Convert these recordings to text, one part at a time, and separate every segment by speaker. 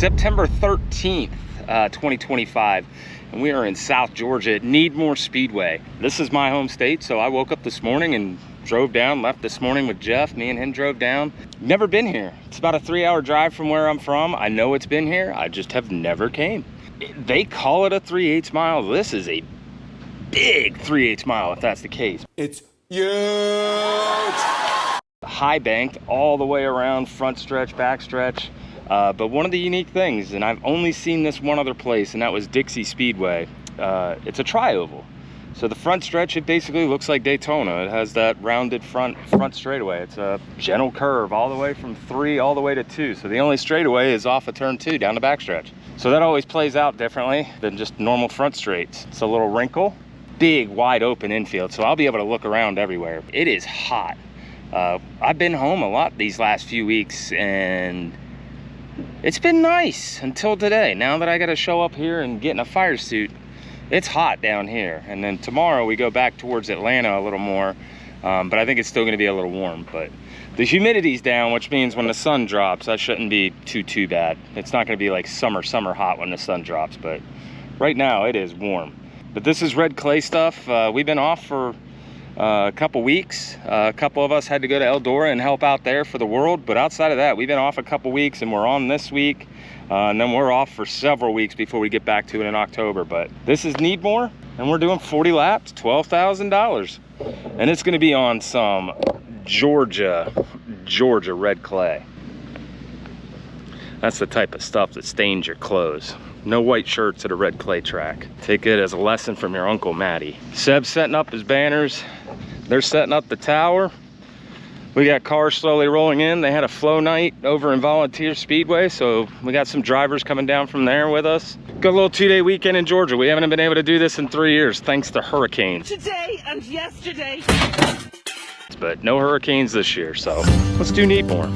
Speaker 1: September 13th, 2025, and we are in South Georgia at Needmore Speedway. This is my home state, so I woke up this morning and drove down, left this morning with Jeff. Me and him drove down. Never been here. It's about a 3-hour drive from where I'm from. I know it's been here. I just have never came. They call it a 3/8 mile. This is a big 3/8 mile, if that's the case.
Speaker 2: It's huge.
Speaker 1: High banked all the way around, front stretch, back stretch. But one of the unique things, and I've only seen this one other place, and that was Dixie Speedway. It's a tri-oval. So the front stretch, it basically looks like Daytona. It has that rounded front straightaway. It's a gentle curve all the way from 3 all the way to 2. So the only straightaway is off of turn 2 down the backstretch. So that always plays out differently than just normal front straights. It's a little wrinkle, big wide open infield. So I'll be able to look around everywhere. It is hot. I've been home a lot these last few weeks and it's been nice until today. Now that I got to show up here and get in a fire suit, it's hot down here. And then tomorrow we go back towards Atlanta a little more, but I think it's still going to be a little warm. But the humidity's down, which means when the sun drops, that shouldn't be too bad. It's not going to be like summer hot when the sun drops, but right now it is warm. But this is red clay stuff. We've been off for a couple weeks. A couple of us had to go to Eldora and help out there for the World, but outside of that, we've been off a couple weeks and we're on this week. And then we're off for several weeks before we get back to it in October. But this is Needmore, and we're doing 40 laps, $12,000. And it's gonna be on some Georgia red clay. That's the type of stuff that stains your clothes. No white shirts at a red clay track. Take it as a lesson from your Uncle Matty. Seb's setting up his banners. They're setting up the tower. We got cars slowly rolling in. They had a flow night over in Volunteer Speedway, so we got some drivers coming down from there with us. Got a little 2-day weekend in Georgia. We haven't been able to do this in 3 years, thanks to hurricanes.
Speaker 3: Today and yesterday.
Speaker 1: But no hurricanes this year, so let's do Needmore.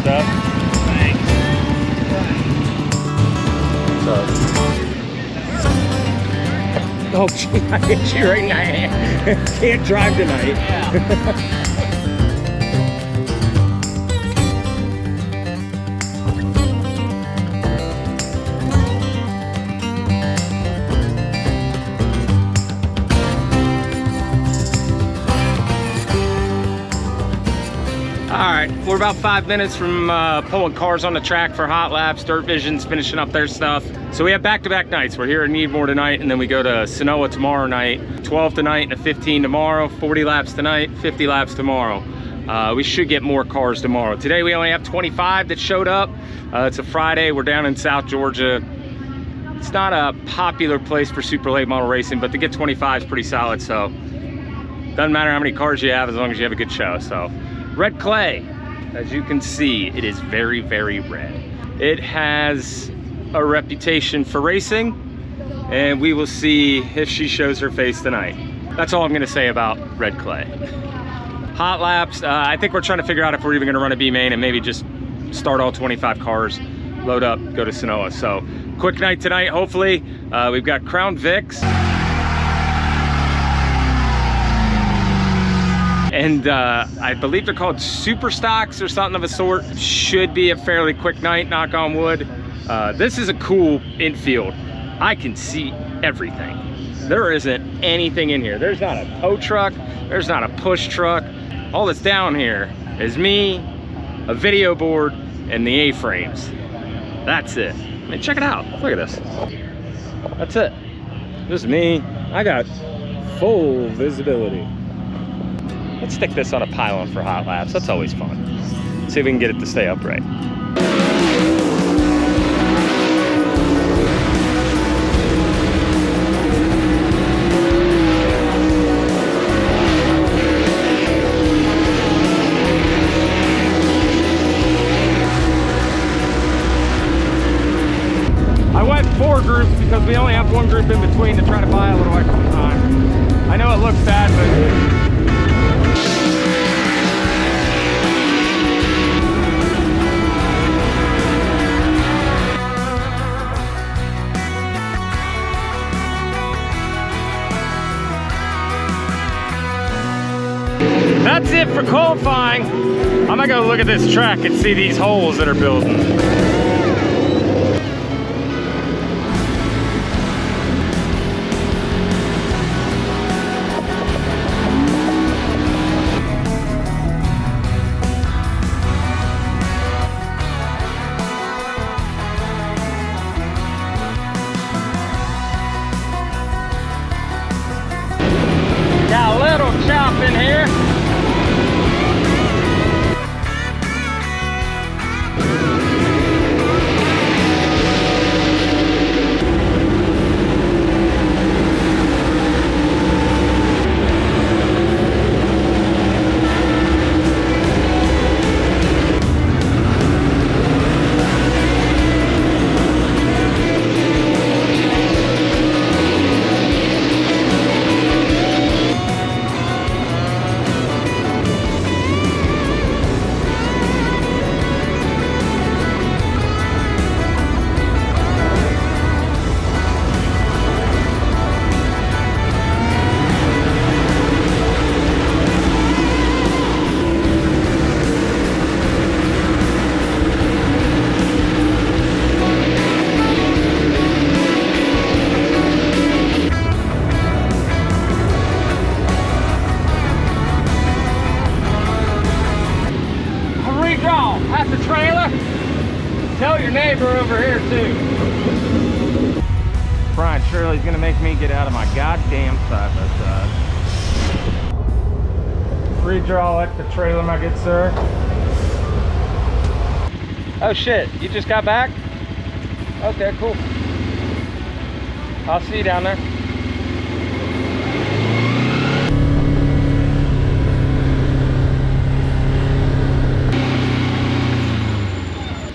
Speaker 3: Thanks.
Speaker 1: Oh, gee, I hit you right in the hand. Can't drive tonight.
Speaker 3: Yeah.
Speaker 1: All right, we're about 5 minutes from pulling cars on the track for hot laps. Dirt Vision's finishing up their stuff. So we have back-to-back nights. We're here in Needmore tonight, and then we go to Senoia tomorrow night. 12 tonight and a 15 tomorrow. 40 laps tonight, 50 laps tomorrow. We should get more cars tomorrow. Today we only have 25 that showed up. It's a Friday. We're down in South Georgia. It's not a popular place for super late model racing, but to get 25 is pretty solid. So doesn't matter how many cars you have as long as you have a good show. So. Red clay, as you can see, it is very, very red. It has a reputation for racing, and we will see if she shows her face tonight. That's all I'm gonna say about red clay. Hot laps, I think we're trying to figure out if we're even gonna run a B main and maybe just start all 25 cars, load up, go to Senoia. So quick night tonight, hopefully. We've got Crown Vics. And I believe they're called super stocks or something of a sort. Should be a fairly quick night, knock on wood. This is a cool infield. I can see everything. There isn't anything in here. There's not a tow truck. There's not a push truck. All that's down here is me, a video board, and the A-frames. That's it. I mean, check it out. Look at this. That's it. This is me. I got full visibility. Let's stick this on a pylon for hot laps. That's always fun. See if we can get it to stay upright. between to try to buy a little extra time. I know it looks bad, but that's it for qualifying. I'm gonna go look at this track and see these holes that are building. Got a little chop in here. At the trailer. Tell your neighbor over here too. Brian Shirley's gonna make me get out of my goddamn side by side. Redraw at the trailer, my good sir. Oh shit, you just got back? Okay, cool. I'll see you down there.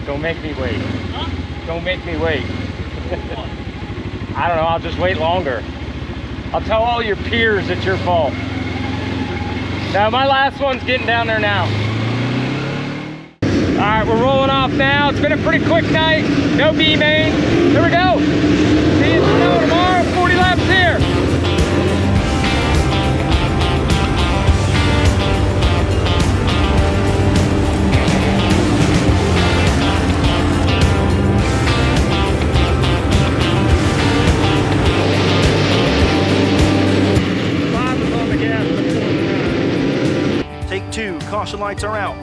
Speaker 1: Don't make me wait. Huh? Don't make me wait. I don't know, I'll just wait longer. I'll tell all your peers it's your fault. Now my last one's getting down there now. All right, we're rolling off now. It's been a pretty quick night. No B main. Here we go. See you in snow tomorrow. 40 laps here.
Speaker 2: Take two, caution lights are out.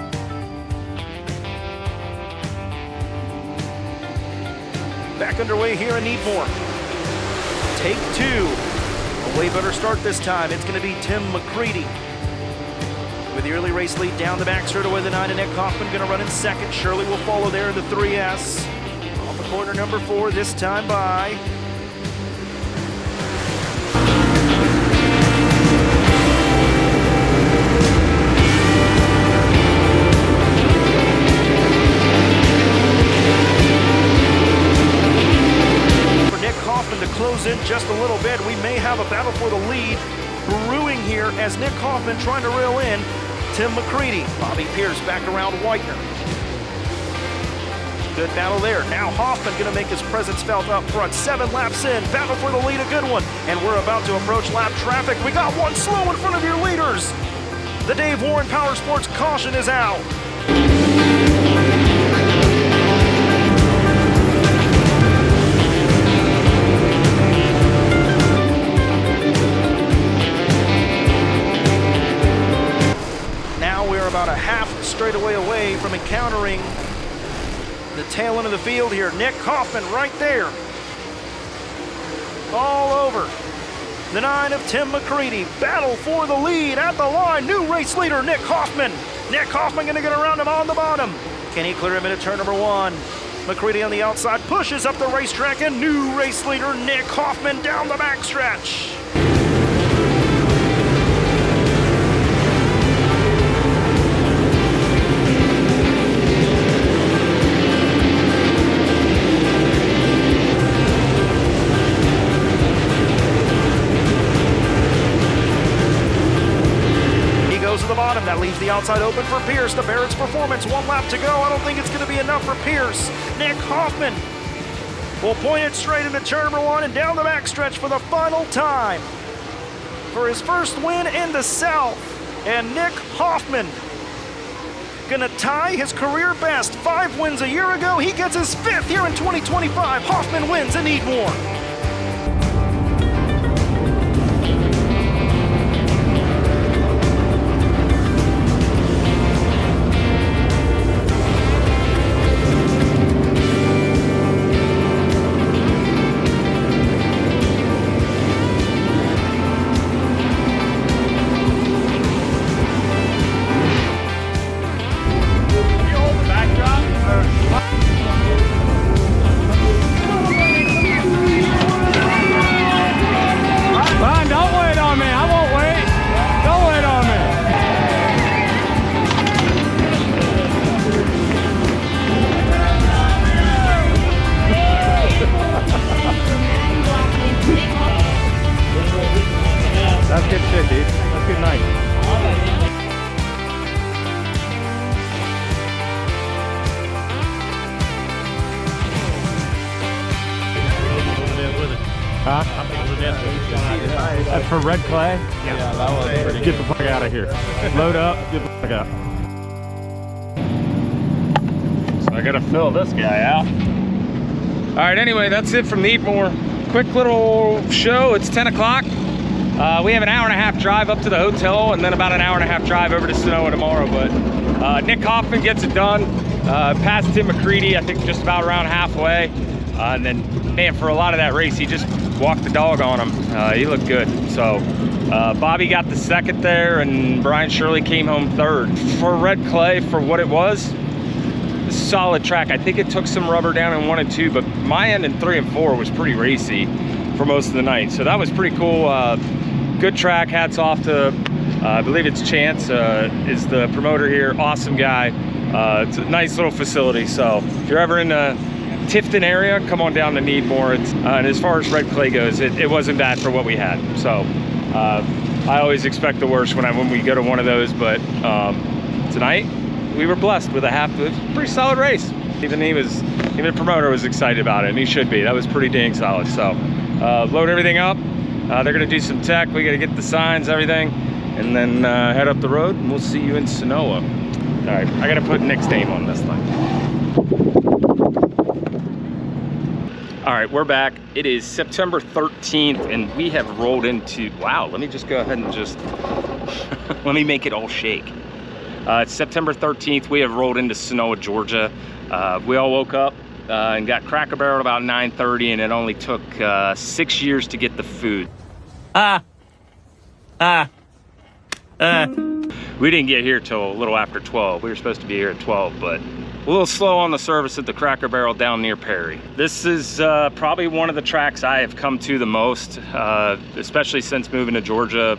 Speaker 2: Back underway here in Needmore. Take two. A way better start this time. It's going to be Tim McCready with the early race lead down the back straightaway. The 9 and Nick Kaufman going to run in second. Shirley will follow there in the 3S. Off the corner number 4 this time by to close in just a little bit. We may have a battle for the lead brewing here as Nick Kaufman trying to reel in Tim McCready. Bobby Pierce back around Whitener. Good battle there. Now Hoffman going to make his presence felt up front. 7 laps in. Battle for the lead, a good one. And we're about to approach lap traffic. We got one slow in front of your leaders. The Dave Warren Power Sports caution is out. About a half straightaway away from encountering the tail end of the field here. Nick Kaufman right there. All over. The 9 of Tim McCready. Battle for the lead at the line. New race leader, Nick Kaufman. Nick Kaufman going to get around him on the bottom. Can he clear him into turn number 1? McCready on the outside pushes up the racetrack, and new race leader, Nick Kaufman, down the backstretch. the bottom. That leaves the outside open for Pierce to Barrett's Performance. 1 lap to go. I don't think it's going to be enough for Pierce. Nick Hoffman will point it straight into turn number 1 and down the backstretch for the final time for his first win in the South. And Nick Hoffman gonna tie his career best. 5 wins a year ago. He gets his 5th here in 2025. Hoffman wins in Needmore.
Speaker 4: That's good shit, dude. That's good night. Huh? That's for red clay?
Speaker 5: Yeah, that was pretty good.
Speaker 4: Get the fuck out of here. Load up, get the fuck out. So I gotta fill this guy out.
Speaker 1: All right, anyway, that's it from Needmore. Quick little show. It's 10 o'clock. We have an hour-and-a-half drive up to the hotel and then about an hour-and-a-half drive over to Senoia tomorrow. But Nick Hoffman gets it done. Passed Tim McCready, I think just about around halfway. And then, man, for a lot of that race, he just walked the dog on him. He looked good. So Bobby got the 2nd there and Brian Shirley came home 3rd. For red clay, for what it was, solid track. I think it took some rubber down in 1 and 2, but my end in 3 and 4 was pretty racy for most of the night. So that was pretty cool. Good track. Hats off to, I believe it's Chance, is the promoter here. Awesome guy. It's a nice little facility. So if you're ever in the Tifton area, come on down to Needmore. And as far as red clay goes, it wasn't bad for what we had. So I always expect the worst when we go to one of those, but tonight we were blessed with a pretty solid race. Even the promoter was excited about it, and he should be. That was pretty dang solid. So load everything up. They're gonna do some tech. We gotta get the signs, everything, and then head up the road, and we'll see you in Senoia. All right, I gotta put Nick's name on this thing. All right, we're back. It is September 13th, and we have rolled into, wow, let me just go ahead and just, let me make it all shake. It's September 13th. We have rolled into Senoia, Georgia. We all woke up and got Cracker Barrel at about 9:30, and it only took 6 years to get the food. We didn't get here till a little after 12. We were supposed to be here at 12, but a little slow on the service at the Cracker Barrel down near Perry. This is probably one of the tracks I have come to the most, especially since moving to Georgia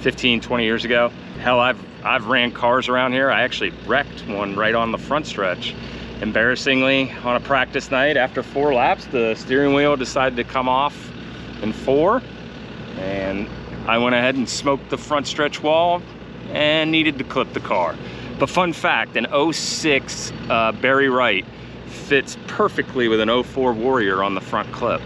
Speaker 1: 15, 20 years ago. Hell, I've ran cars around here. I actually wrecked one right on the front stretch. Embarrassingly, on a practice night, after 4 laps, the steering wheel decided to come off in 4, and I went ahead and smoked the front stretch wall and needed to clip the car. But fun fact, an 06 Barry Wright fits perfectly with an 04 Warrior on the front clip.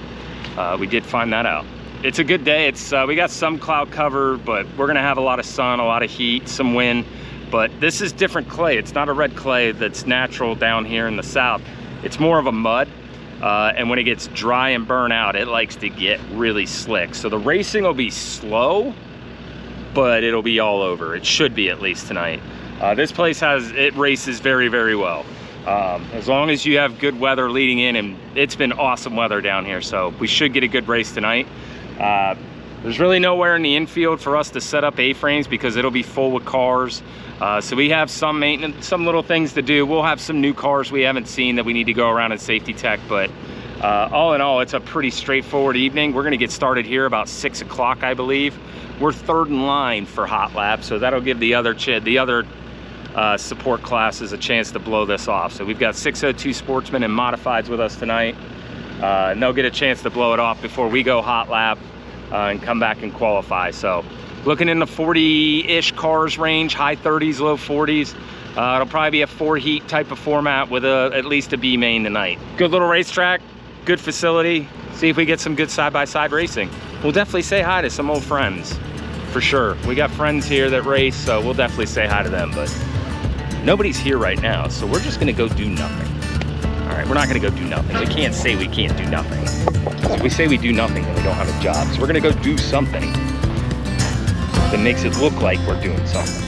Speaker 1: We did find that out. It's a good day. We got some cloud cover, but we're gonna have a lot of sun, a lot of heat, some wind. But this is different clay. It's not a red clay that's natural down here in the South. It's more of a mud. And when it gets dry and burn out, it likes to get really slick. So the racing will be slow, but it'll be all over. It should be, at least tonight. This place it races very, very well. As long as you have good weather leading in, and it's been awesome weather down here, so we should get a good race tonight. There's really nowhere in the infield for us to set up A-frames because it'll be full with cars. So we have some maintenance, some little things to do. We'll have some new cars we haven't seen that we need to go around and safety tech, but all in all, it's a pretty straightforward evening. We're gonna get started here about 6 o'clock, I believe. We're 3rd in line for hot laps, so that'll give the other support classes a chance to blow this off. So we've got 602 Sportsmen and Modifieds with us tonight, and they'll get a chance to blow it off before we go hot lap and come back and qualify. So Looking in the 40-ish cars range, high 30s, low 40s. It'll probably be a 4-heat type of format with at least a B main tonight. Good little racetrack, good facility. See if we get some good side-by-side racing. We'll definitely say hi to some old friends, for sure. We got friends here that race, so we'll definitely say hi to them, but nobody's here right now, so we're just gonna go do nothing. All right, we're not gonna go do nothing. We can't say we can't do nothing. If we say we do nothing, then we don't have a job. So we're gonna go do something that makes it look like we're doing something.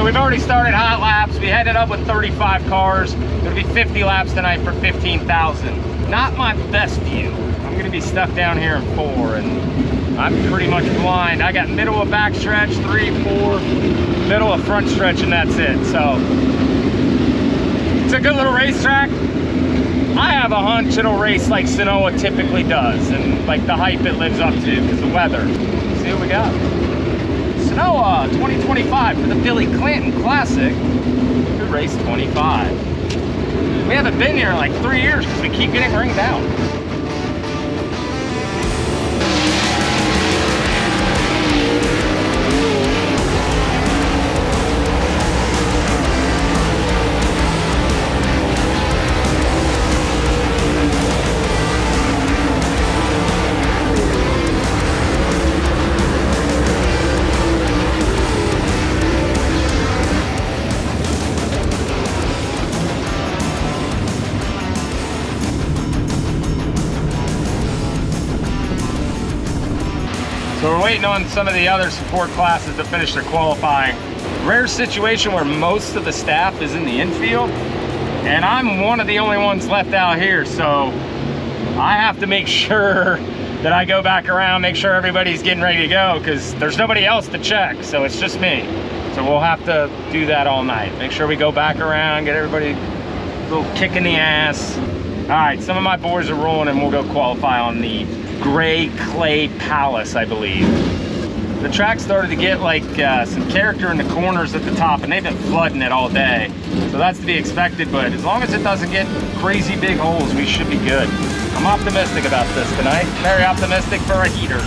Speaker 1: We've already started hot laps. We headed up with 35 cars. It'll be 50 laps tonight for 15,000. Not my best view. I'm gonna be stuck down here in 4 and I'm pretty much blind. I got middle of back stretch, 3, 4, middle of front stretch, and that's it. So it's a good little racetrack. I have a hunch it'll race like Senoia typically does and like the hype it lives up to because of weather. See what we got. Senoia 2025 for the Billy Clanton Classic. Who raced 25? We haven't been here in like 3 years because we keep getting ringed out. So we're waiting on some of the other support classes to finish their qualifying. Rare situation where most of the staff is in the infield, and I'm one of the only ones left out here, so I have to make sure that I go back around, make sure everybody's getting ready to go, because there's nobody else to check, so it's just me. So we'll have to do that all night. Make sure we go back around, get everybody a little kick in the ass. All right, some of my boys are rolling and we'll go qualify on the gray clay palace, I believe. The track started to get like some character in the corners at the top, and they've been flooding it all day. So that's to be expected, but as long as it doesn't get crazy big holes, we should be good. I'm optimistic about this tonight. Very optimistic for a heater.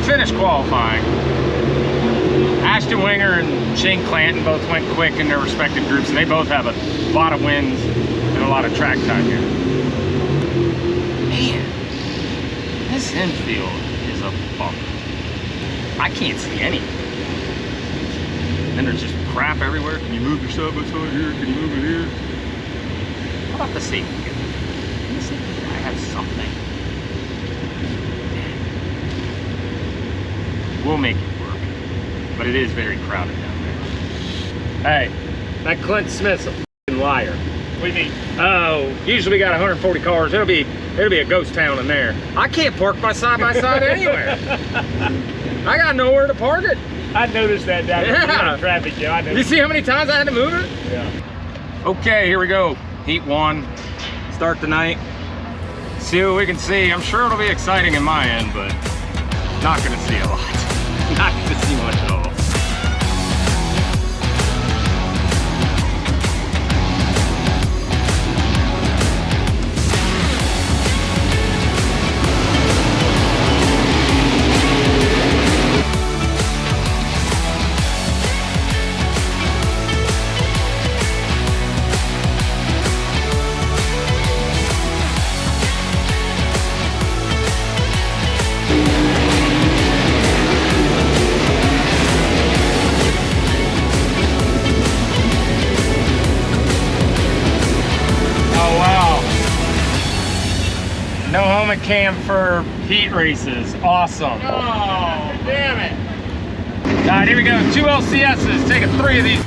Speaker 1: Finished qualifying. Ashton Winger and Shane Clanton both went quick in their respective groups, and they both have a lot of wins and a lot of track time here. Man, this infield is a bummer. I can't see anything. And then there's just crap everywhere. Can you move your side by side here? Can you move it here? How about the safety guy? Can the safety guy have something? We'll make it work, but it is very crowded down there. Hey, that Clint Smith's a f***ing liar. What do you mean? Oh, usually we got 140 cars. It'll be a ghost town in there. I can't park my side by side anywhere. I got nowhere to park it.
Speaker 4: I noticed that down
Speaker 1: Yeah.
Speaker 4: in traffic, Joe. I
Speaker 1: You see how many times I had to move it?
Speaker 4: Yeah.
Speaker 1: Okay, here we go. Heat 1, start the night. See what we can see. I'm sure it'll be exciting in my end, but not gonna see a lot. Not gonna see much at all. No helmet cam for heat races. Awesome.
Speaker 4: Oh, damn it.
Speaker 1: All right, here we go. 2 LCSs. Taking 3 of these.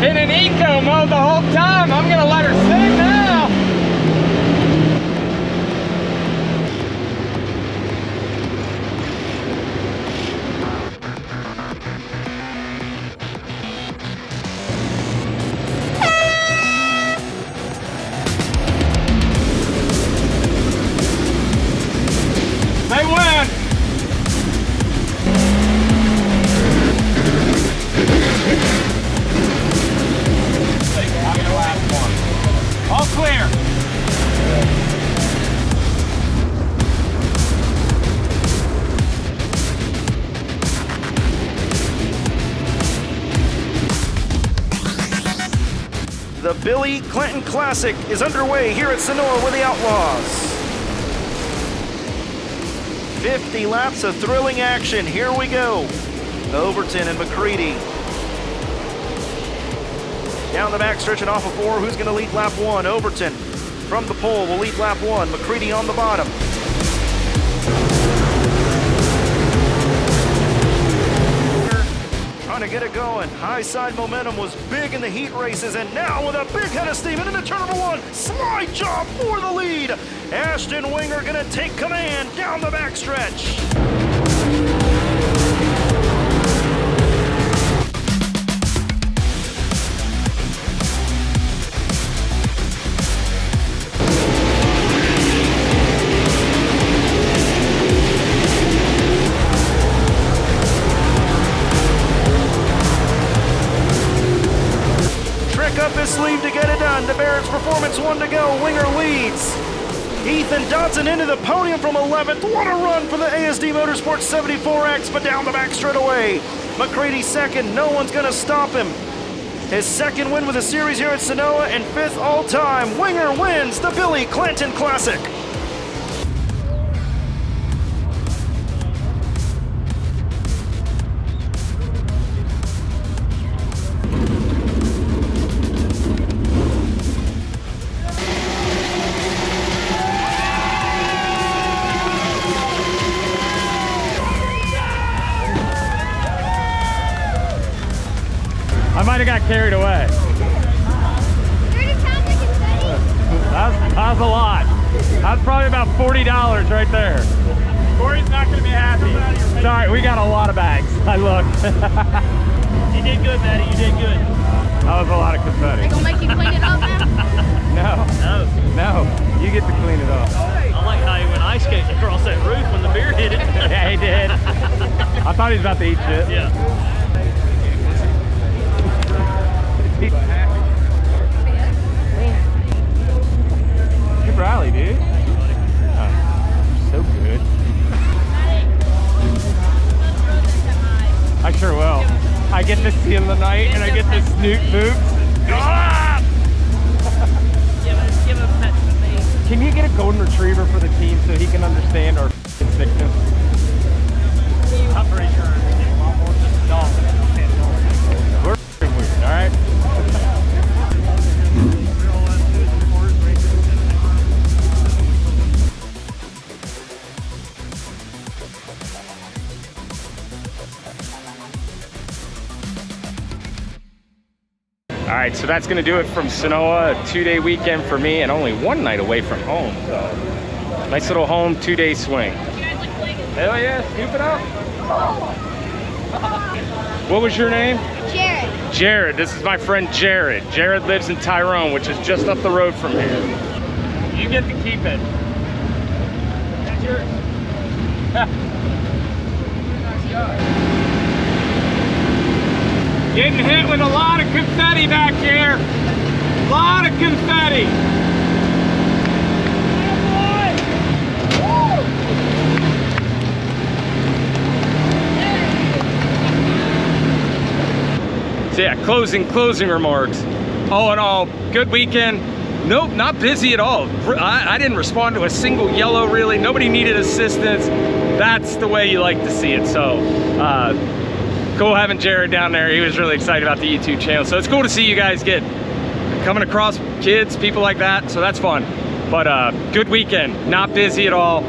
Speaker 1: Been in eco mode the whole time. I'm gonna let her sing now. They win. All clear.
Speaker 2: The Billy Clinton Classic is underway here at Senoia with the Outlaws. 50 laps of thrilling action. Here we go. Overton and McCready. Down the backstretch and off of 4. Who's going to lead lap 1? Overton from the pole will lead lap 1. McCready on the bottom. Trying to get it going. High side momentum was big in the heat races, and now with a big head of steam into turn number 1. Slide job for the lead. Ashton Winger going to take command down the backstretch. Up his sleeve to get it done. The Barrett's Performance 1 to go. Winger leads. Ethan Dodson into the podium from 11th. What a run for the ASD Motorsports 74X, but down the back straightaway. McCready second. No one's going to stop him. His second win with the series here at Senoia and 5th all time. Winger wins the Billy Clinton Classic.
Speaker 4: I might have got carried away. That was a lot. That's probably about $40 right there. Corey's not going to be happy. Sorry, we got a lot of bags. I looked.
Speaker 2: You did good, Matty. You did good.
Speaker 4: That was a lot of confetti.
Speaker 5: They gonna make you clean it up now?
Speaker 4: No. You get to clean it up.
Speaker 2: I
Speaker 5: like how he went ice skating across that roof when the beer hit it.
Speaker 4: Yeah, he did. I thought he was about to eat shit.
Speaker 5: Yeah.
Speaker 4: Good rally, dude. Oh, so good. I sure will. I get to see him tonight and I get to snoot boobs. Ah!
Speaker 5: Give him a pet to the face.
Speaker 4: Can you get a golden retriever for the team so he can understand our sickness?
Speaker 5: I'm pretty sure it's a lot more than a dog.
Speaker 4: We're weird, alright? All right, so that's gonna do it from Senoia, a 2-day weekend for me and only one night away from home. So nice little home 2-day swing. Hell yeah, scoop it up. What was your name?
Speaker 6: Jared.
Speaker 4: Jared, this is my friend Jared. Jared lives in Tyrone, which is just up the road from here. You get to keep it. That's yours. Getting hit with a lot of confetti back here. A lot of confetti. So yeah, closing remarks. All in all, good weekend. Nope, not busy at all. I didn't respond to a single yellow really. Nobody needed assistance. That's the way you like to see it. So, cool having Jared down there. He was really excited about the YouTube channel. So it's cool to see you guys coming across kids, people like that. So that's fun. But good weekend, not busy at all.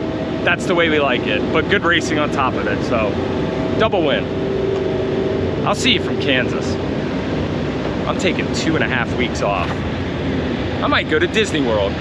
Speaker 4: That's the way we like it. But good racing on top of it. So double win. I'll see you from Kansas. I'm taking 2.5 weeks off. I might go to Disney World.